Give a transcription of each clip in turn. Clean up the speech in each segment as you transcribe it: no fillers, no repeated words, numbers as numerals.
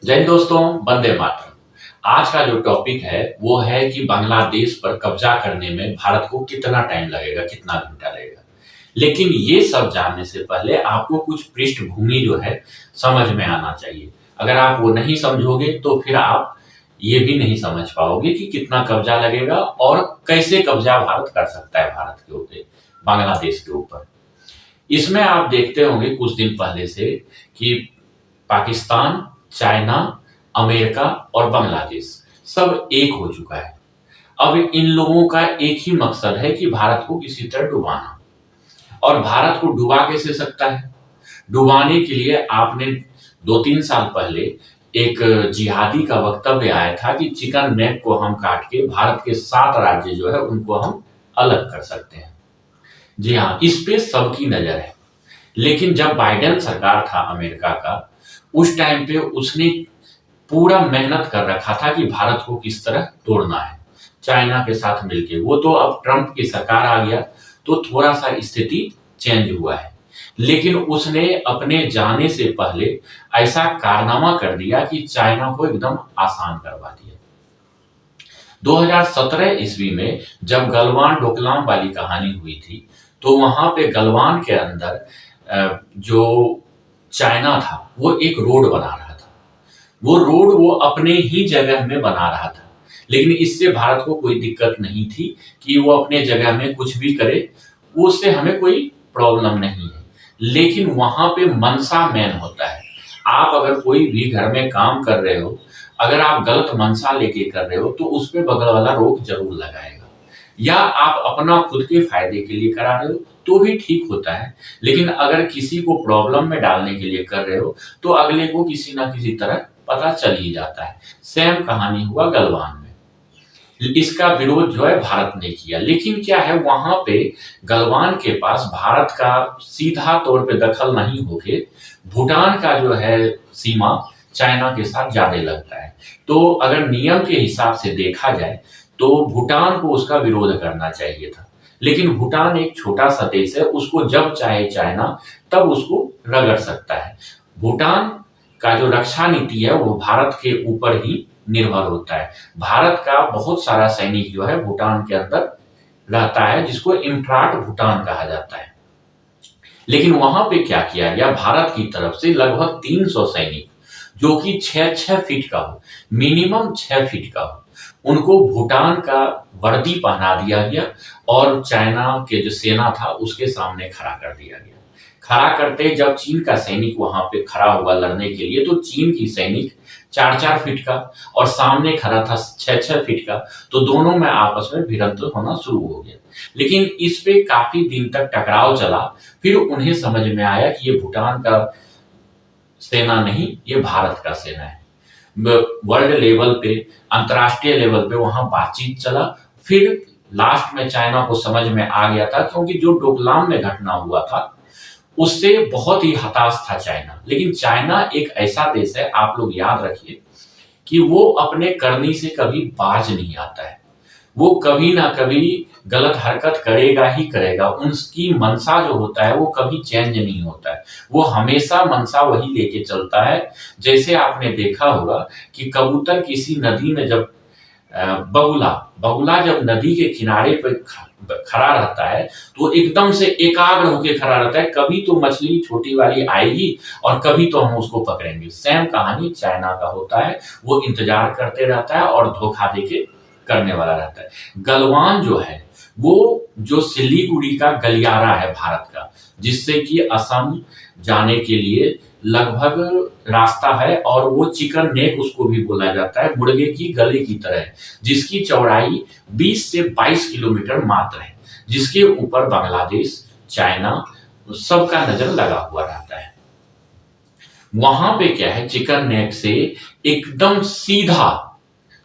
जय हिंद दोस्तों, वंदे मातरम। आज का जो टॉपिक है वो है कि बांग्लादेश पर कब्जा करने में भारत को कितना टाइम लगेगा, कितना घंटा लगेगा। लेकिन ये सब जानने से पहले आपको कुछ पृष्ठभूमि जो है समझ में आना चाहिए। अगर आप वो नहीं समझोगे तो फिर आप ये भी नहीं समझ पाओगे कि कितना कब्जा लगेगा और कैसे कब्जा भारत कर सकता है भारत के ऊपर, बांग्लादेश के ऊपर। इसमें आप देखते होंगे कुछ दिन पहले से कि पाकिस्तान, चाइना, अमेरिका और बांग्लादेश सब एक हो चुका है। अब इन लोगों का एक ही मकसद है कि भारत को किसी तरह डुबाना। और भारत को डुबा कैसे सकता है? डुबाने के लिए आपने 2-3 साल पहले एक जिहादी का वक्तव्य आया था कि चिकन नेक को हम काट के भारत के 7 राज्य जो है उनको हम अलग कर सकते हैं। जी हाँ, इस पे सबकी नजर है। लेकिन जब बाइडेन सरकार था अमेरिका का, उस टाइम पे उसने पूरा मेहनत कर रखा था कि भारत को किस तरह तोड़ना है, चाइना के साथ मिलके। वो तो अब ट्रंप की सरकार आ गया तो थोड़ा सा स्थिति चेंज हुआ है। लेकिन उसने अपने जाने से पहले ऐसा कारनामा कर दिया कि चाइना को एकदम आसान करवा दिया। 2017 ईस्वी में जब गलवान डोकलाम वाली कहानी हुई थी, तो वहां पे गलवान के अंदर जो चाइना था वो एक रोड बना रहा था। वो रोड वो अपने ही जगह में बना रहा था, लेकिन इससे भारत को कोई दिक्कत नहीं थी कि वो अपने जगह में कुछ भी करे, उससे हमें कोई प्रॉब्लम नहीं है। लेकिन वहां पे मनसा मैन होता है। आप अगर कोई भी घर में काम कर रहे हो, अगर आप गलत मनसा लेके कर रहे हो तो उस पे बगल वाला रोक जरूर लगाएगा। या आप अपना खुद के फायदे के लिए करा रहे हो तो भी ठीक होता है, लेकिन अगर किसी को प्रॉब्लम में डालने के लिए कर रहे हो तो अगले को किसी ना किसी तरह पता चल ही जाता है। सेम कहानी हुआ गलवान में। इसका विरोध जो है भारत ने किया, लेकिन क्या है, वहां पे गलवान के पास भारत का सीधा तौर पे दखल नहीं होके भूटान का जो है सीमा चाइना के साथ ज्यादा लगता है। तो अगर नियम के हिसाब से देखा जाए तो भूटान को उसका विरोध करना चाहिए था। लेकिन भूटान एक छोटा सा देश है, उसको जब चाहे चाइना तब उसको रगड़ सकता है। भूटान का जो रक्षा नीति है वो भारत के ऊपर ही निर्भर होता है। भारत का बहुत सारा सैनिक जो है भूटान के अंदर रहता है, जिसको इम्फ्राट भूटान कहा जाता है। लेकिन वहां पे क्या किया गया, भारत की तरफ से लगभग 300 सैनिक जो कि 6-6 फीट का हो, मिनिमम 6 फीट का हो, उनको भूटान का वर्दी पहना दिया गया और चाइना के जो सेना था उसके सामने खड़ा कर दिया गया। खड़ा करते जब चीन का सैनिक वहां पे खड़ा हुआ लड़ने के लिए, तो चीन की सैनिक 4-4 फीट का और सामने खड़ा था 6-6 फीट का, तो दोनों में आपस में भिड़ंत होना शुरू हो गया। लेकिन इस पे काफी दिन तक टकराव चला। फिर उन्हें समझ में आया कि ये भूटान का सेना नहीं, ये भारत का सेना है। वर्ल्ड लेवल पे, अंतर्राष्ट्रीय लेवल पे वहां बातचीत चला। फिर लास्ट में चाइना को समझ में आ गया था, क्योंकि जो डोकलाम में घटना हुआ था उससे बहुत ही हताश था चाइना। लेकिन चाइना एक ऐसा देश है, आप लोग याद रखिए, कि वो अपने करनी से कभी बाज नहीं आता है। वो कभी ना कभी गलत हरकत करेगा ही करेगा। उसकी मनसा जो होता है वो कभी चेंज नहीं होता है। वो हमेशा मनसा वही लेके चलता है। जैसे आपने देखा होगा कि कबूतर किसी नदी में जब बगुला बगुला जब नदी के किनारे पे खड़ा रहता है तो एकदम से एकाग्र होकर खड़ा रहता है, कभी तो मछली छोटी वाली आएगी और कभी तो हम उसको पकड़ेंगे। सेम कहानी चाइना का होता है, वो इंतजार करते रहता है और धोखा देके करने वाला रहता है। गलवान जो है वो जो सिलीगुड़ी का गलियारा है भारत का, जिससे कि असम जाने के लिए लगभग रास्ता है, और वो चिकन नेक उसको भी बोला जाता है, मुर्गे की गले की तरह है, जिसकी चौड़ाई 20 से 22 किलोमीटर मात्र है, जिसके ऊपर बांग्लादेश, चाइना सबका नजर लगा हुआ रहता है। वहां पे क्या है, चिकन नेक से एकदम सीधा,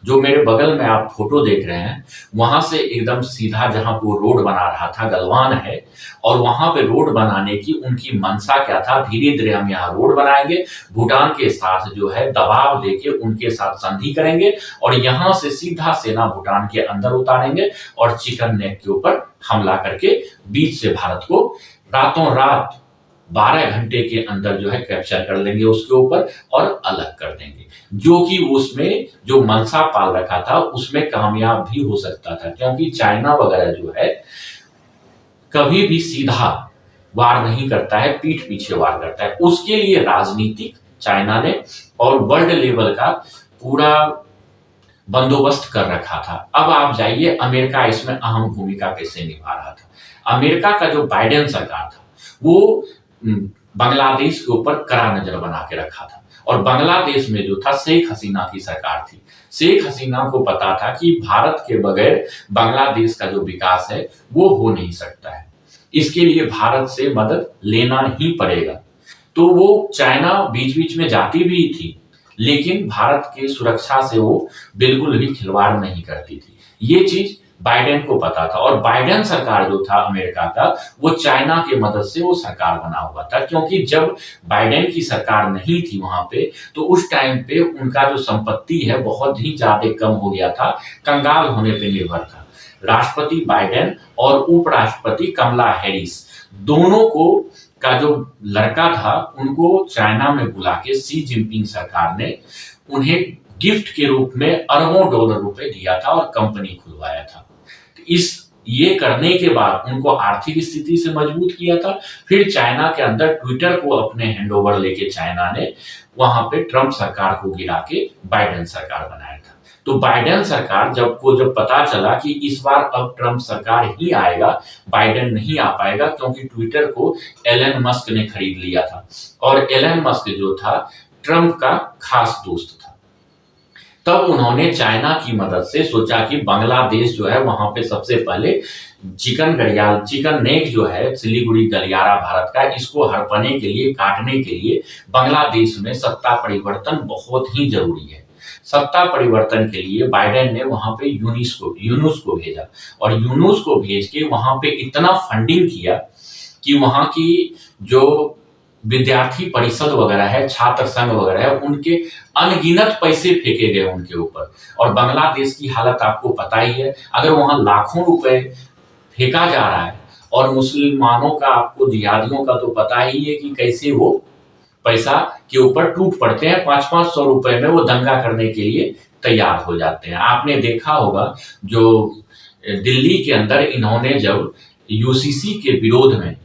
जो मेरे बगल में आप फोटो देख रहे हैं, वहां से एकदम सीधा जहां वो रोड बना रहा था गलवान है। और वहां पे रोड बनाने की उनकी मनसा क्या था, धीरे धीरे हम यहाँ रोड बनाएंगे, भूटान के साथ जो है दबाव देके उनके साथ संधि करेंगे और यहां से सीधा सेना भूटान के अंदर उतारेंगे और चिकन नेक के ऊपर हमला करके बीच से भारत को रातों रात 12 घंटे के अंदर जो है कैप्चर कर लेंगे उसके ऊपर और अलग कर देंगे, जो कि उसमें जो मनसा पाल रखा था उसमें कामयाब भी हो सकता था, क्योंकि चाइना वगैरह जो है कभी भी सीधा वार नहीं करता है, पीठ पीछे वार करता है। उसके लिए राजनीतिक चाइना ने और वर्ल्ड लेवल का पूरा बंदोबस्त कर रखा था। अब आप जाइए, अमेरिका इसमें अहम भूमिका कैसे निभा रहा था। अमेरिका का जो बाइडेन सरकार था वो बांग्लादेश के ऊपर कड़ा नजर बना के रखा था, और बांग्लादेश में जो था शेख हसीना की सरकार थी। शेख हसीना को पता था कि भारत के बगैर बांग्लादेश का जो विकास है वो हो नहीं सकता है, इसके लिए भारत से मदद लेना ही पड़ेगा। तो वो चाइना बीच बीच में जाती भी थी, लेकिन भारत की सुरक्षा से वो बिल्कुल भी खिलवाड़ नहीं करती थी। ये चीज बाइडेन को पता था, और बाइडेन सरकार जो था अमेरिका का, वो चाइना की मदद से वो सरकार बना हुआ था, क्योंकि जब बाइडेन की सरकार नहीं थी वहां पे, तो उस टाइम पे उनका जो संपत्ति है बहुत ही ज्यादा कम हो गया था, कंगाल होने पे निर्भर था। राष्ट्रपति बाइडेन और उपराष्ट्रपति कमला हैरिस दोनों को का जो लड़का था उनको चाइना में बुला के शी जिनपिंग सरकार ने उन्हें गिफ्ट के रूप में अरबों डॉलर रुपए दिया था और कंपनी खुलवाया था। तो ये करने के बाद उनको आर्थिक स्थिति से मजबूत किया था। फिर चाइना के अंदर ट्विटर को अपने हैंडओवर लेके चाइना ने वहां पे ट्रंप सरकार को गिरा के बाइडेन सरकार बनाया था। तो बाइडेन सरकार जब पता चला कि इस बार अब ट्रंप सरकार ही आएगा, बाइडेन नहीं आ पाएगा, क्योंकि ट्विटर को एलन मस्क ने खरीद लिया था, और एलन मस्क जो था ट्रंप का खास दोस्त था। तब उन्होंने चाइना की मदद से सोचा कि बांग्लादेश जो है वहां पे सबसे पहले चिकन नेक जो है सिलीगुड़ी गलियारा भारत का, इसको हड़पने के लिए, काटने के लिए बांग्लादेश में सत्ता परिवर्तन बहुत ही जरूरी है। सत्ता परिवर्तन के लिए बाइडेन ने वहां पे यूनुस को भेजा, और यूनुस को भेज के वहां पे इतना फंडिंग किया कि वहां की जो विद्यार्थी परिषद वगैरह है, छात्र संघ वगैरह है, उनके अनगिनत पैसे फेंके गए उनके ऊपर। और बांग्लादेश की हालत आपको पता ही है, अगर वहां लाखों रुपए फेंका जा रहा है, और मुसलमानों का, आपको जिहादियों का तो पता ही है कि कैसे वो पैसा के ऊपर टूट पड़ते हैं, 500-500 रुपए में वो दंगा करने के लिए तैयार हो जाते हैं। आपने देखा होगा जो दिल्ली के अंदर इन्होंने जब यूसीसी के विरोध में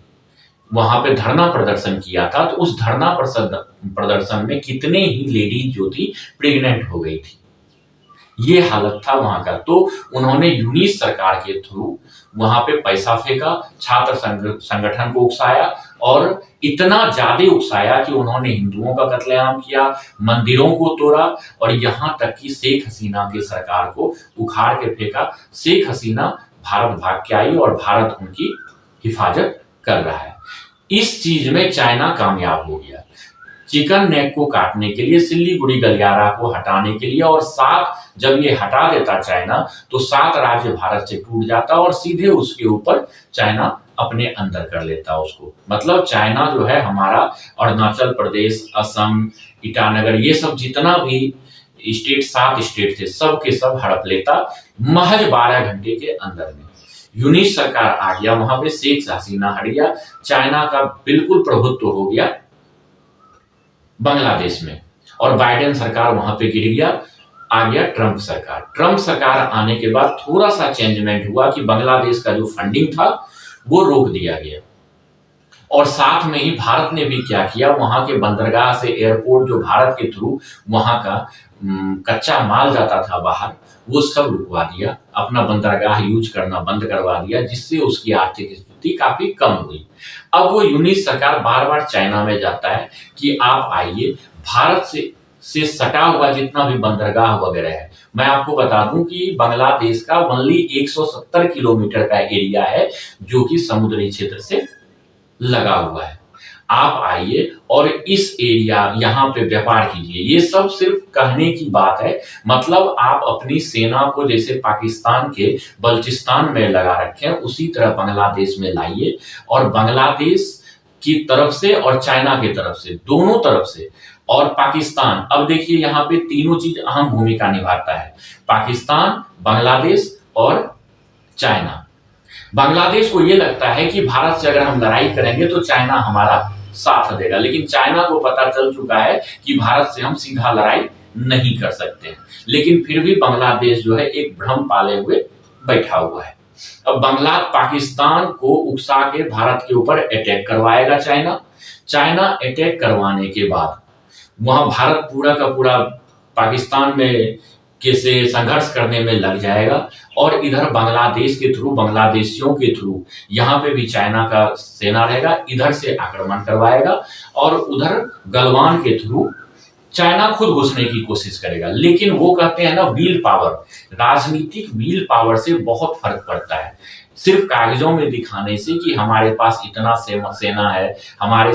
वहां पे धरना प्रदर्शन किया था, तो उस धरना प्रदर्शन में कितने ही लेडीज जो थी प्रेग्नेंट हो गई थी। ये हालत था वहां का। तो उन्होंने यूनिस सरकार के थ्रू वहां पे पैसा फेंका, छात्र संगठन को उकसाया, और इतना ज्यादा उकसाया कि उन्होंने हिंदुओं का कत्लेआम किया, मंदिरों को तोड़ा, और यहां तक कि शेख हसीना की सरकार को उखाड़ के फेंका। शेख हसीना भारत भाग के आई, और भारत उनकी हिफाजत कर रहा है। इस चीज में चाइना कामयाब हो गया, चिकन नेक को काटने के लिए, सिलीगुड़ी गलियारा को हटाने के लिए, और 7 जब ये हटा देता चाइना, तो 7 राज्य भारत से टूट जाता, और सीधे उसके ऊपर चाइना अपने अंदर कर लेता उसको। मतलब चाइना जो है हमारा अरुणाचल प्रदेश, असम, ईटानगर, ये सब जितना भी स्टेट, 7 स्टेट थे, सब के सब हड़प लेता महज 12 घंटे के अंदर में। यूनिस सरकार आ गया वहां पे, शेख हसीना हट गया, चाइना का बिल्कुल प्रभुत्व हो गया बांग्लादेश में, और बाइडेन सरकार वहां पे गिर गया। आ गया ट्रंप सरकार। ट्रंप सरकार आने के बाद थोड़ा सा चेंजमेंट हुआ कि बांग्लादेश का जो फंडिंग था वो रोक दिया गया, और साथ में ही भारत ने भी क्या किया, वहां के बंदरगाह से एयरपोर्ट जो भारत के थ्रू वहां का कच्चा माल जाता था बाहर, वो सब रुकवा दिया, अपना बंदरगाह यूज करना बंद करवा दिया, जिससे उसकी आर्थिक स्थिति काफी कम हुई। अब वो यूनिस सरकार बार बार चाइना में जाता है कि आप आइए, भारत से सटा हुआ जितना भी बंदरगाह वगैरह है, मैं आपको बता दूं कि बांग्लादेश का ओनली 170 किलोमीटर का एरिया है जो कि समुद्री क्षेत्र से लगा हुआ है। आप आइए और इस एरिया, यहाँ पे व्यापार कीजिए। ये सब सिर्फ कहने की बात है, मतलब आप अपनी सेना को जैसे पाकिस्तान के बलूचिस्तान में लगा रखे हैं, उसी तरह बांग्लादेश में लाइए, और बांग्लादेश की तरफ से और चाइना की तरफ से, दोनों तरफ से, और पाकिस्तान। अब देखिए यहाँ पे तीनों चीज अहम भूमिका निभाता है, पाकिस्तान, बांग्लादेश और चाइना। बांग्लादेश को ये लगता है कि भारत से अगर हम लड़ाई करेंगे तो चाइना हमारा साथ देगा। लेकिन चाइना को पता चल चुका है कि भारत से हम सीधा लड़ाई नहीं कर सकते हैं, लेकिन फिर भी बांग्लादेश जो है एक भ्रम पाले हुए बैठा हुआ है। अब पाकिस्तान को उकसा के भारत के ऊपर अटैक करवाएगा चाइना। चाइना अटैक करवाने के बाद वहां भारत पूरा का पूरा पाकिस्तान में से संघर्ष करने में लग जाएगा, और इधर बांग्लादेश के थ्रू, बांग्लादेशियों के थ्रू यहाँ पे भी चाइना का सेना रहेगा, इधर से आक्रमण करवाएगा, और उधर गलवान के थ्रू चाइना खुद घुसने की कोशिश करेगा। लेकिन वो कहते हैं ना, व्हील पावर, राजनीतिक व्हील पावर से बहुत फर्क पड़ता है। सिर्फ कागजों में दिखाने से कि हमारे पास इतना सेना है, हमारे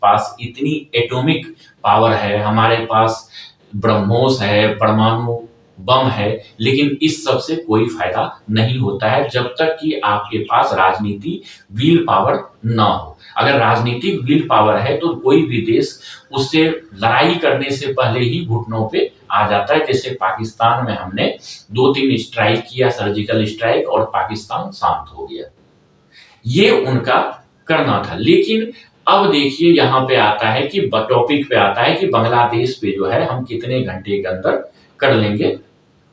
पास इतनी एटॉमिक पावर है, हमारे पास ब्रह्मोस है, परमाणु बम है, लेकिन इस सब से कोई फायदा नहीं होता है जब तक कि आपके पास राजनीति व्हील पावर ना हो। अगर राजनीतिक व्हील पावर है तो कोई भी देश उससे लड़ाई करने से पहले ही घुटनों पे आ जाता है। जैसे पाकिस्तान में हमने 2-3 स्ट्राइक किया, सर्जिकल स्ट्राइक, और पाकिस्तान शांत हो गया। ये उनका करना था। लेकिन अब देखिए यहाँ पे आता है कि टॉपिक पे आता है कि बांग्लादेश पे जो है हम कितने घंटे के अंदर कर लेंगे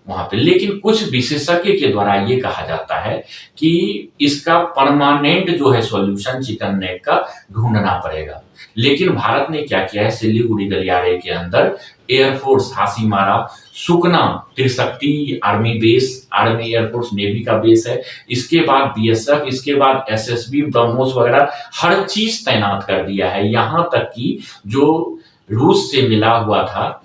वहां पे। लेकिन कुछ विशेषज्ञ के द्वारा ये कहा जाता है कि इसका परमानेंट जो है सॉल्यूशन चिकन नेक का ढूंढना पड़ेगा। लेकिन भारत ने क्या किया है, सिलीगुड़ी गलियारे के अंदर air force, Hasimara, Sukna Trishakti army base, army air force navy का बेस है, इसके बाद बीएसएफ, इसके बाद एसएसबी, ब्रह्मोस वगैरह हर चीज तैनात कर दिया है। यहां तक कि जो रूस से मिला हुआ था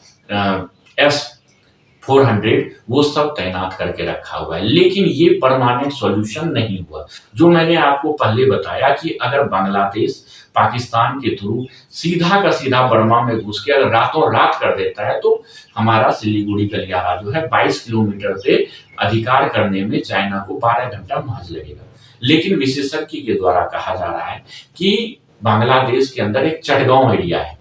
S-400 वो सब तैनात करके रखा हुआ है। लेकिन ये परमानेंट सॉल्यूशन नहीं हुआ। जो मैंने आपको पहले बताया कि अगर बांग्लादेश पाकिस्तान के थ्रू सीधा का सीधा बर्मा में घुस के अगर रातों रात कर देता है, तो हमारा सिलीगुड़ी गलियारा जो है 22 किलोमीटर पे अधिकार करने में चाइना को 12 घंटा महज लगेगा। लेकिन विशेषज्ञ के द्वारा कहा जा रहा है कि बांग्लादेश के अंदर एक चटगांव एरिया है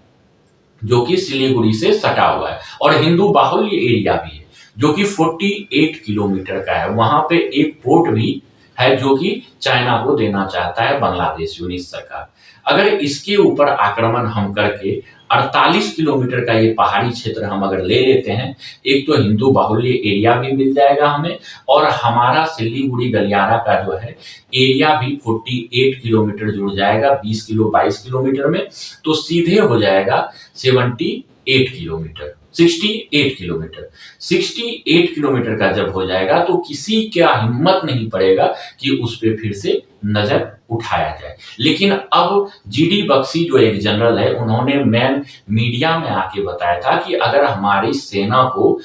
जो कि सिलीगुड़ी से सटा हुआ है, और हिंदू बाहुल्य एरिया भी है जो कि 48 किलोमीटर का है। वहां पे एक पोर्ट भी है जो कि चाइना को देना चाहता है बांग्लादेश यूनिट सरकार। अगर इसके ऊपर आक्रमण हम करके 48 किलोमीटर का ये पहाड़ी क्षेत्र हम अगर ले लेते हैं, एक तो हिंदू बाहुल्य एरिया भी मिल जाएगा हमें, और हमारा सिलीगुड़ी गलियारा का जो है एरिया भी 48 किलोमीटर जुड़ जाएगा 22 किलोमीटर में, तो सीधे हो जाएगा 68 किलोमीटर। 68 किलोमीटर का जब हो जाएगा तो किसी का हिम्मत नहीं पड़ेगा कि उस पर फिर से नजर उठाया जाए। लेकिन अब जीडी बख्शी जो एक जनरल है, उन्होंने मैन मीडिया में आके बताया था कि अगर हमारी सेना को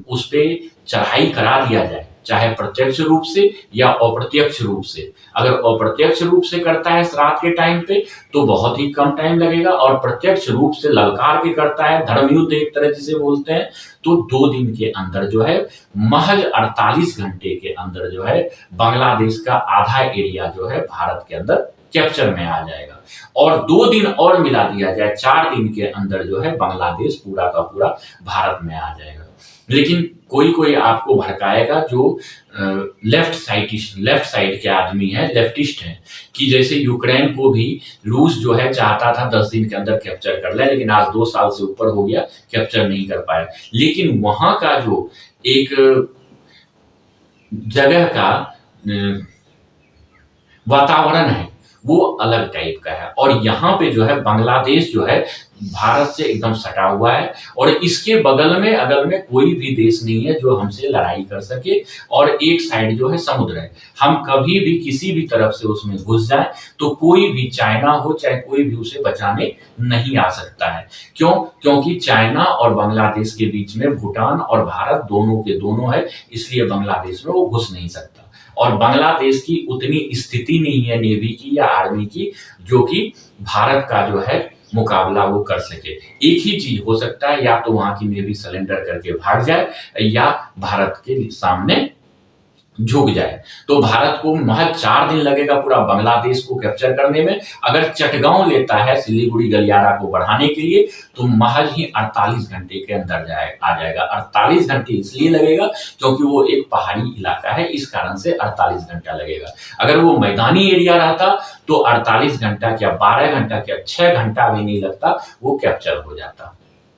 उस पर चढ़ाई करा दिया जाए, चाहे प्रत्यक्ष रूप से या अप्रत्यक्ष रूप से, अगर अप्रत्यक्ष रूप से करता है रात के टाइम पे तो बहुत ही कम टाइम लगेगा, और प्रत्यक्ष रूप से ललकार के करता है, धर्म युद्ध एक तरह जिसे बोलते हैं, तो 2 दिन के अंदर जो है, महज 48 घंटे के अंदर जो है बांग्लादेश का आधा एरिया जो है भारत के अंदर कैप्चर में आ जाएगा। और 2 दिन और मिला दिया जाए, 4 दिन के अंदर जो है बांग्लादेश पूरा का पूरा भारत में आ जाएगा। लेकिन कोई आपको भड़काएगा जो लेफ्ट साइड के आदमी है, लेफ्टिस्ट है, कि जैसे यूक्रेन को भी रूस जो है चाहता था 10 दिन के अंदर कैप्चर कर ले, लेकिन आज 2 साल से ऊपर हो गया, कैप्चर नहीं कर पाया। लेकिन वहां का जो एक जगह का वातावरण है वो अलग टाइप का है, और यहाँ पे जो है बांग्लादेश जो है भारत से एकदम सटा हुआ है, और इसके बगल में अगल में कोई भी देश नहीं है जो हमसे लड़ाई कर सके, और एक साइड जो है समुद्र है। हम कभी भी किसी भी तरफ से उसमें घुस जाए तो कोई भी, चाइना हो चाहे कोई भी, उसे बचाने नहीं आ सकता है। क्यों? क्योंकि चाइना और बांग्लादेश के बीच में भूटान और भारत दोनों के दोनों है, इसलिए बांग्लादेश में वो घुस नहीं सकता। और बांग्लादेश की उतनी स्थिति नहीं है नेवी की या आर्मी की जो कि भारत का जो है मुकाबला वो कर सके। एक ही चीज हो सकता है, या तो वहां की नेवी सरेंडर करके भाग जाए, या भारत के सामने झुक जाए। तो भारत को महज 4 दिन लगेगा पूरा बांग्लादेश को कैप्चर करने में। अगर चटगांव लेता है सिलीगुड़ी गलियारा को बढ़ाने के लिए, तो महज ही 48 घंटे के अंदर आ जाएगा। 48 घंटे इसलिए लगेगा क्योंकि वो एक पहाड़ी इलाका है, इस कारण से 48 घंटा लगेगा। अगर वो मैदानी एरिया रहता तो 48 घंटा क्या, 12 घंटा क्या, 6 घंटा भी नहीं लगता, वो कैप्चर हो जाता।